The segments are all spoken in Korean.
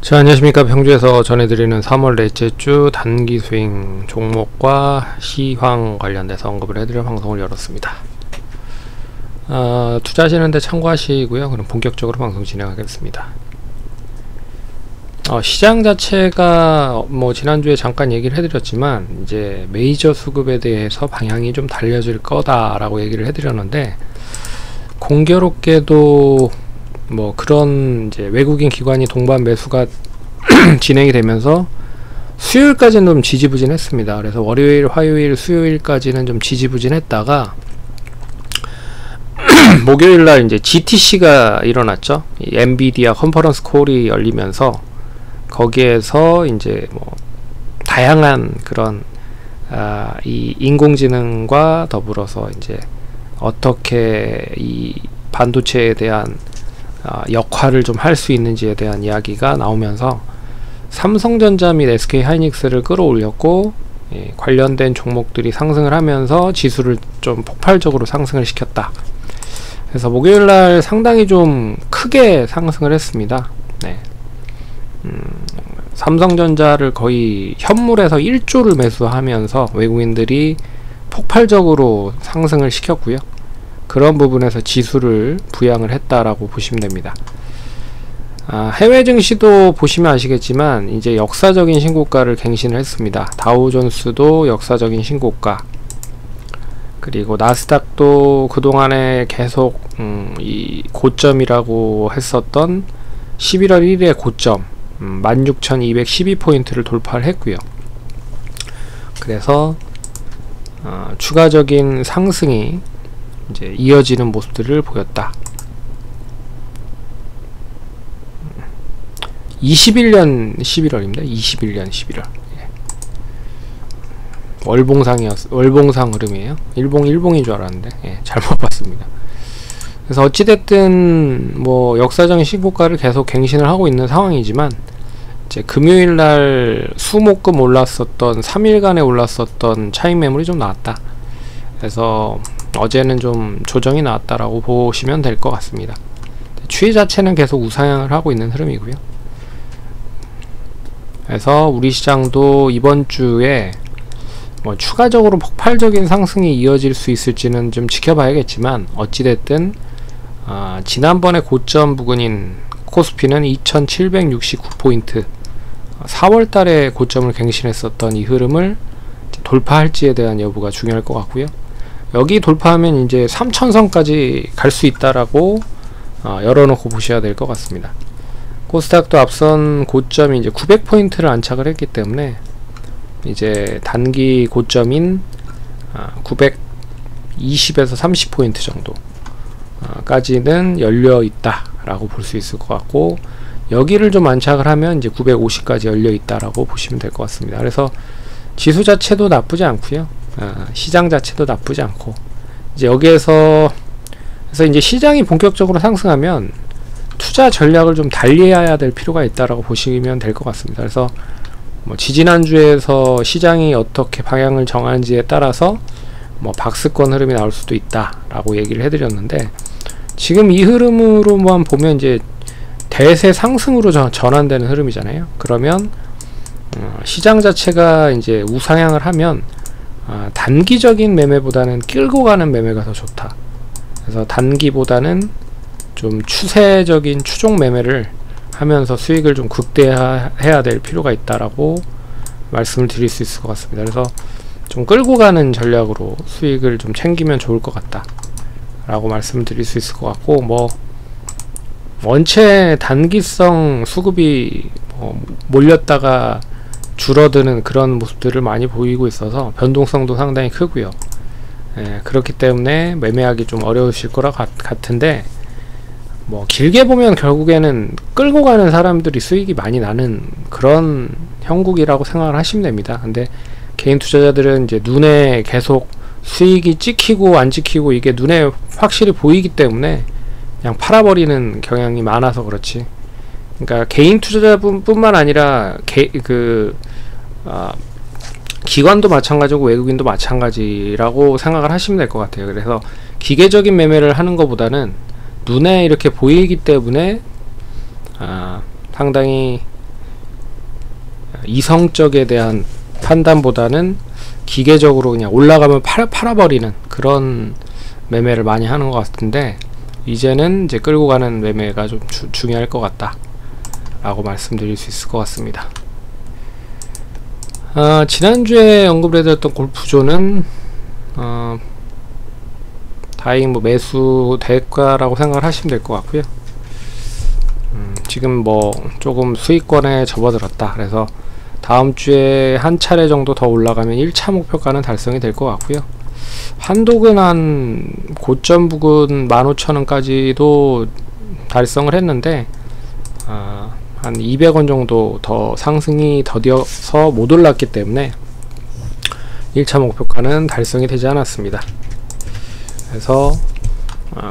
자, 안녕하십니까. 평주에서 전해드리는 3월 넷째 주 단기 스윙 종목과 시황 관련돼서 언급을 해드릴 방송을 열었습니다. 투자하시는데 참고하시고요. 그럼 본격적으로 방송 진행하겠습니다. 시장 자체가 지난주에 잠깐 얘기를 해드렸지만 이제 메이저 수급에 대해서 방향이 좀 달려질 거다라고 얘기를 해드렸는데, 공교롭게도 그런 이제 외국인 기관이 동반 매수가 진행이 되면서 수요일까지는 좀 지지부진했습니다. 그래서 월요일, 화요일, 수요일까지는 좀 지지부진했다가 목요일날 이제 GTC가 일어났죠. 이 엔비디아 컨퍼런스 콜이 열리면서 거기에서 이제 다양한 그런 이 인공지능과 더불어서 이제 어떻게 이 반도체에 대한 역할을 좀 할 수 있는지에 대한 이야기가 나오면서 삼성전자 및 SK하이닉스를 끌어올렸고, 관련된 종목들이 상승을 하면서 지수를 좀 폭발적으로 상승을 시켰다. 그래서 목요일날 상당히 좀 크게 상승을 했습니다. 삼성전자를 거의 현물에서 1조를 매수하면서 외국인들이 폭발적으로 상승을 시켰고요. 그런 부분에서 지수를 부양을 했다라고 보시면 됩니다. 해외 증시도 보시면 아시겠지만 이제 역사적인 신고가를 갱신을 했습니다. 다우존스도 역사적인 신고가, 그리고 나스닥도 그동안에 계속 이 고점이라고 했었던 11월 1일의 고점 16,212포인트를 돌파를 했고요. 그래서 추가적인 상승이 이제 이어지는 모습들을 보였다. 21년 11월입니다. 21년 11월. 월봉상 흐름이에요. 일봉인 줄 알았는데 잘못 봤습니다. 그래서 어찌됐든 역사적인 신고가를 계속 갱신을 하고 있는 상황이지만, 이제 금요일날 수목금 올랐었던 3일간에 올랐었던 차익 매물이 좀 나왔다. 그래서 어제는 좀 조정이 나왔다라고 보시면 될 것 같습니다. 추이 자체는 계속 우상향을 하고 있는 흐름이고요. 그래서 우리 시장도 이번 주에 추가적으로 폭발적인 상승이 이어질 수 있을지는 좀 지켜봐야겠지만, 어찌됐든 지난번에 고점 부근인 코스피는 2769포인트 4월달에 고점을 갱신했었던 이 흐름을 돌파할지에 대한 여부가 중요할 것 같고요. 여기 돌파하면 이제 3000선까지 갈 수 있다라고 열어놓고 보셔야 될 것 같습니다. 코스닥도 앞선 고점이 이제 900포인트를 안착을 했기 때문에 이제 단기 고점인 920에서 30포인트 정도 까지는 열려 있다라고 볼 수 있을 것 같고, 여기를 좀 안착을 하면 이제 950까지 열려 있다라고 보시면 될 것 같습니다. 그래서 지수 자체도 나쁘지 않고요. 시장 자체도 나쁘지 않고, 이제 여기에서 이제 시장이 본격적으로 상승하면 투자 전략을 좀 달리해야 될 필요가 있다라고 보시면 될 것 같습니다. 그래서 지지난주에서 시장이 어떻게 방향을 정하는지에 따라서 박스권 흐름이 나올 수도 있다라고 얘기를 해드렸는데, 지금 이 흐름으로만 보면 이제 대세 상승으로 전환되는 흐름이잖아요. 그러면 시장 자체가 이제 우상향을 하면 단기적인 매매보다는 끌고 가는 매매가 더 좋다. 그래서 단기보다는 좀 추세적인 추종 매매를 하면서 수익을 좀 극대화해야 될 필요가 있다라고 말씀을 드릴 수 있을 것 같습니다. 그래서 좀 끌고 가는 전략으로 수익을 좀 챙기면 좋을 것 같다 라고 말씀을 드릴 수 있을 것 같고, 원체 단기성 수급이 몰렸다가 줄어드는 그런 모습들을 많이 보이고 있어서 변동성도 상당히 크고요. 그렇기 때문에 매매하기 좀 어려우실 거라 같은데, 길게 보면 결국에는 끌고 가는 사람들이 수익이 많이 나는 그런 형국이라고 생각을 하시면 됩니다. 근데 개인 투자자들은 이제 눈에 계속 수익이 찍히고 안 찍히고 이게 눈에 확실히 보이기 때문에 그냥 팔아버리는 경향이 많아서 그렇지. 그러니까 개인 투자자뿐만 아니라 기관도 마찬가지고 외국인도 마찬가지라고 생각을 하시면 될 것 같아요. 그래서 기계적인 매매를 하는 것보다는 눈에 이렇게 보이기 때문에 상당히 이성적에 대한 판단보다는 기계적으로 그냥 올라가면 팔아버리는 그런 매매를 많이 하는 것 같은데, 이제는 이제 끌고 가는 매매가 좀 중요할 것 같다 라고 말씀드릴 수 있을 것 같습니다. 지난주에 언급을 해드렸던 골프존은 다행히 뭐 매수 대가라고 생각을 하시면 될 것 같고요. 지금 뭐 조금 수익권에 접어들었다, 그래서 다음주에 한 차례 정도 더 올라가면 1차 목표가는 달성이 될 것 같고요. 한독은 한 고점 부근 15,000원까지도 달성을 했는데 한 200원 정도 더 상승이 더뎌서 못 올랐기 때문에 1차 목표가는 달성이 되지 않았습니다. 그래서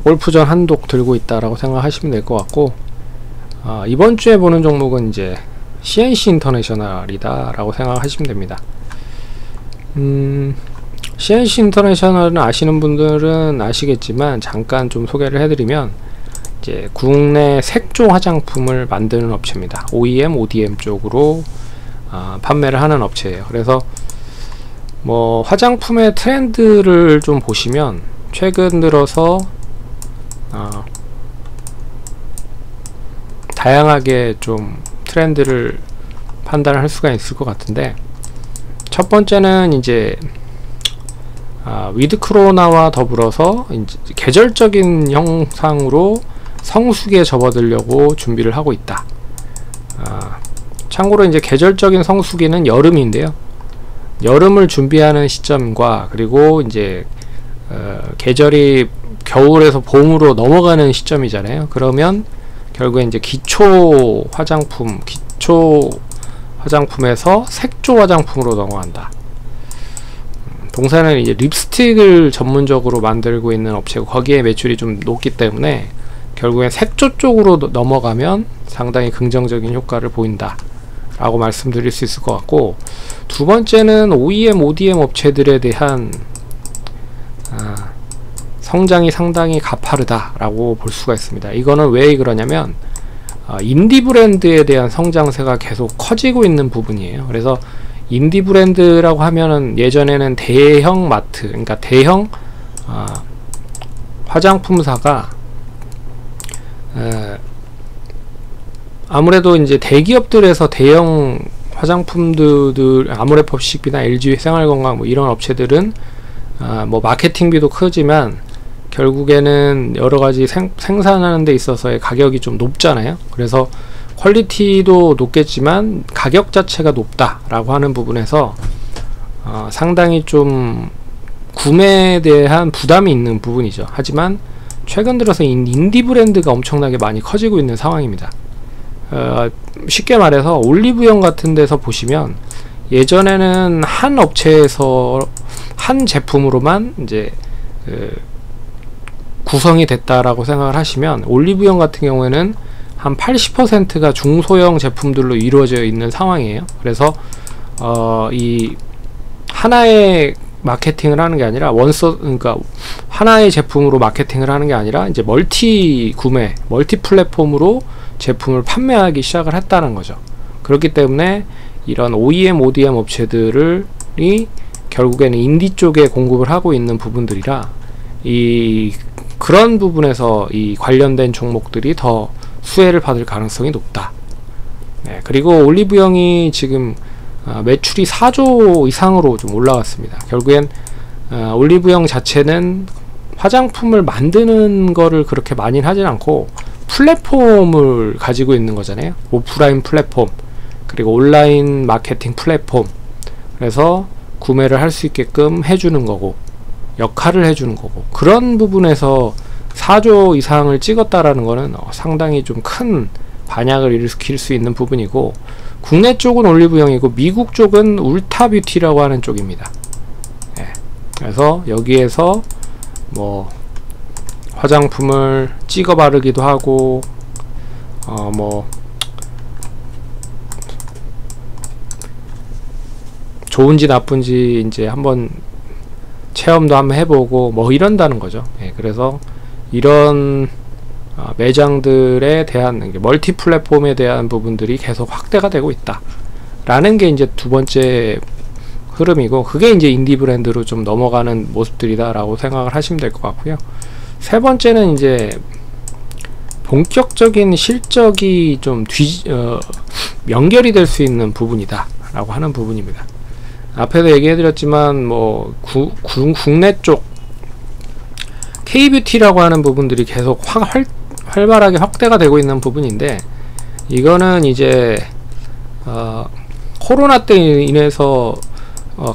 골프전 한독 들고 있다라고 생각하시면 될 것 같고, 이번 주에 보는 종목은 이제 CNC 인터내셔널이다 라고 생각하시면 됩니다. CNC 인터내셔널은 아시는 분들은 아시겠지만 잠깐 좀 소개를 해드리면, 이제 국내 색조 화장품을 만드는 업체입니다. OEM, ODM 쪽으로 판매를 하는 업체예요. 그래서 뭐 화장품의 트렌드를 좀 보시면 최근 들어서 다양하게 좀 트렌드를 판단을 할 수가 있을 것 같은데, 첫 번째는 이제 위드 코로나와 더불어서 이제 계절적인 형상으로 성수기에 접어들려고 준비를 하고 있다. 참고로 이제 계절적인 성수기는 여름인데요, 여름을 준비하는 시점과 그리고 이제 계절이 겨울에서 봄으로 넘어가는 시점이잖아요. 그러면 결국에 이제 기초 화장품에서 색조 화장품으로 넘어간다. 동사는 이제 립스틱을 전문적으로 만들고 있는 업체고, 거기에 매출이 좀 높기 때문에 결국엔 색조 쪽으로 넘어가면 상당히 긍정적인 효과를 보인다 라고 말씀드릴 수 있을 것 같고, 두 번째는 OEM, ODM 업체들에 대한 성장이 상당히 가파르다 라고 볼 수가 있습니다. 이거는 왜 그러냐면 인디 브랜드에 대한 성장세가 계속 커지고 있는 부분이에요. 그래서 인디 브랜드라고 하면은 예전에는 대형 마트, 그러니까 대형 화장품사가 아무래도 이제 대기업들에서 대형 화장품들, 아모레퍼시픽이나 LG 생활건강 뭐 이런 업체들은 뭐 마케팅비도 크지만 결국에는 여러가지 생산하는 데 있어서의 가격이 좀 높잖아요. 그래서 퀄리티도 높겠지만 가격 자체가 높다 라고 하는 부분에서 상당히 좀 구매에 대한 부담이 있는 부분이죠. 하지만 최근 들어서 인디 브랜드가 엄청나게 많이 커지고 있는 상황입니다. 쉽게 말해서 올리브영 같은 데서 보시면 예전에는 한 업체에서 한 제품으로만 이제 구성이 됐다라고 생각을 하시면, 올리브영 같은 경우에는 한 80%가 중소형 제품들로 이루어져 있는 상황이에요. 그래서 이 하나의 마케팅을 하는 게 아니라 그러니까 하나의 제품으로 마케팅을 하는 게 아니라 이제 멀티 플랫폼으로 제품을 판매하기 시작을 했다는 거죠. 그렇기 때문에 이런 OEM, ODM 업체들이 결국에는 인디 쪽에 공급을 하고 있는 부분들이라 그런 부분에서 이 관련된 종목들이 더 수혜를 받을 가능성이 높다. 네, 그리고 올리브영이 지금 매출이 4조 이상으로 좀 올라왔습니다. 결국엔 올리브영 자체는 화장품을 만드는 거를 그렇게 많이 하진 않고 플랫폼을 가지고 있는 거잖아요. 오프라인 플랫폼, 그리고 온라인 마케팅 플랫폼. 그래서 구매를 할 수 있게끔 해주는 거고, 역할을 해주는 거고, 그런 부분에서 4조 이상을 찍었다라는 거는 상당히 좀 큰 반향을 일으킬 수 있는 부분이고, 국내 쪽은 올리브영이고 미국 쪽은 울타뷰티라고 하는 쪽입니다. 네. 그래서 여기에서 뭐 화장품을 찍어 바르기도 하고 뭐 좋은지 나쁜지 이제 한번 체험도 한번 해보고 뭐 이런다는 거죠. 예, 그래서 이런 매장들에 대한 멀티 플랫폼에 대한 부분들이 계속 확대가 되고 있다 라는 게 이제 두 번째 흐름이고, 그게 이제 인디 브랜드로 좀 넘어가는 모습들이다 라고 생각을 하시면 될 것 같고요. 세 번째는 이제 본격적인 실적이 좀 연결이 될 수 있는 부분이다 라고 하는 부분입니다. 앞에도 얘기해드렸지만 뭐 국내 쪽 K뷰티라고 하는 부분들이 계속 활발하게 확대가 되고 있는 부분인데, 이거는 이제 코로나 때 인해서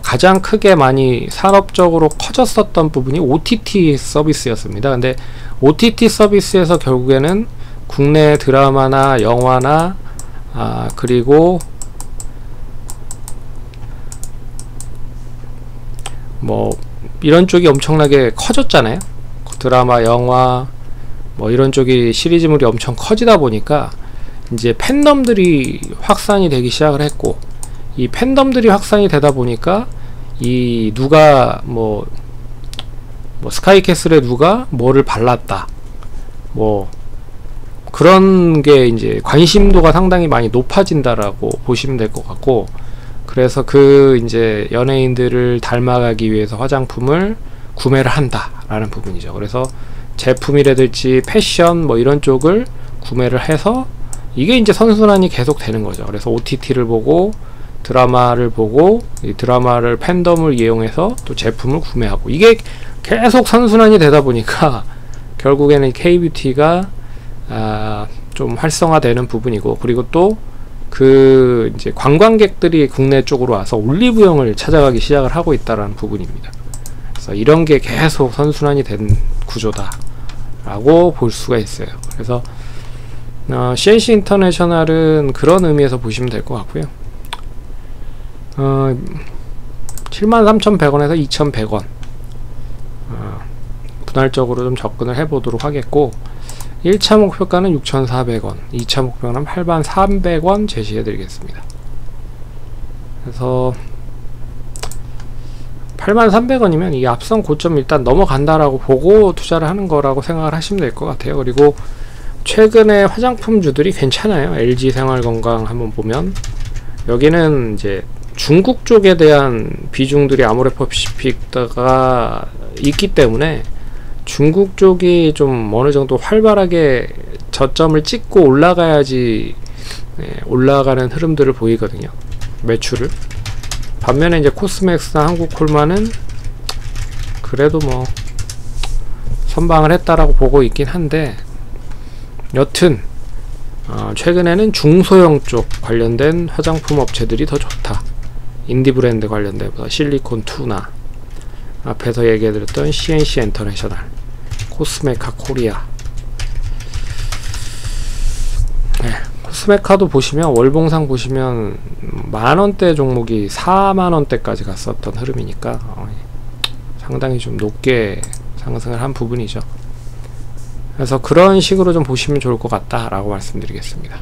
가장 크게 많이 산업적으로 커졌었던 부분이 OTT 서비스였습니다. 근데 OTT 서비스에서 결국에는 국내 드라마나 영화나 그리고 뭐 이런 쪽이 엄청나게 커졌잖아요. 드라마, 영화 뭐 이런 쪽이 시리즈물이 엄청 커지다 보니까 이제 팬덤들이 확산이 되기 시작을 했고, 이 팬덤들이 확산이 되다 보니까 이 누가 뭐 스카이캐슬에 누가 뭐를 발랐다, 뭐 그런 게 이제 관심도가 상당히 많이 높아진다라고 보시면 될 것 같고, 그래서 그 이제 연예인들을 닮아가기 위해서 화장품을 구매를 한다라는 부분이죠. 그래서 제품이라든지 패션 뭐 이런 쪽을 구매를 해서 이게 이제 선순환이 계속 되는 거죠. 그래서 OTT를 보고 드라마를 보고 이 드라마를 팬덤을 이용해서 또 제품을 구매하고, 이게 계속 선순환이 되다 보니까 결국에는 K뷰티가 좀 활성화되는 부분이고, 그리고 또 그 이제 관광객들이 국내 쪽으로 와서 올리브영을 찾아가기 시작을 하고 있다라는 부분입니다. 그래서 이런 게 계속 선순환이 된 구조다라고 볼 수가 있어요. 그래서 CNC 인터내셔널은 그런 의미에서 보시면 될 것 같고요. 73,100원에서 2,100원 분할적으로 좀 접근을 해보도록 하겠고, 1차 목표가는 6,400원, 2차 목표가는 8,300원 제시해 드리겠습니다. 그래서 8,300원이면 이 앞선 고점 일단 넘어간다라고 보고 투자를 하는 거라고 생각을 하시면 될 것 같아요. 그리고 최근에 화장품주들이 괜찮아요. LG 생활건강 한번 보면 여기는 이제 중국 쪽에 대한 비중들이 아모레퍼시픽가 있기 때문에 중국 쪽이 좀 어느 정도 활발하게 저점을 찍고 올라가야지 올라가는 흐름들을 보이거든요, 매출을. 반면에 이제 코스맥스나 한국콜마는 그래도 뭐 선방을 했다라고 보고 있긴 한데, 여튼 최근에는 중소형 쪽 관련된 화장품 업체들이 더 좋다. 인디 브랜드 관련된 실리콘2나 앞에서 얘기해드렸던 CNC 인터내셔널, 코스메카 코리아. 코스메카도 보시면 월봉상 보시면 만원대 종목이 4만원대까지 갔었던 흐름이니까 상당히 좀 높게 상승을 한 부분이죠. 그래서 그런 식으로 좀 보시면 좋을 것 같다 라고 말씀드리겠습니다.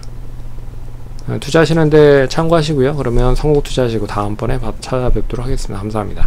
투자하시는데 참고하시고요. 그러면 성공 투자하시고 다음번에 찾아뵙도록 하겠습니다. 감사합니다.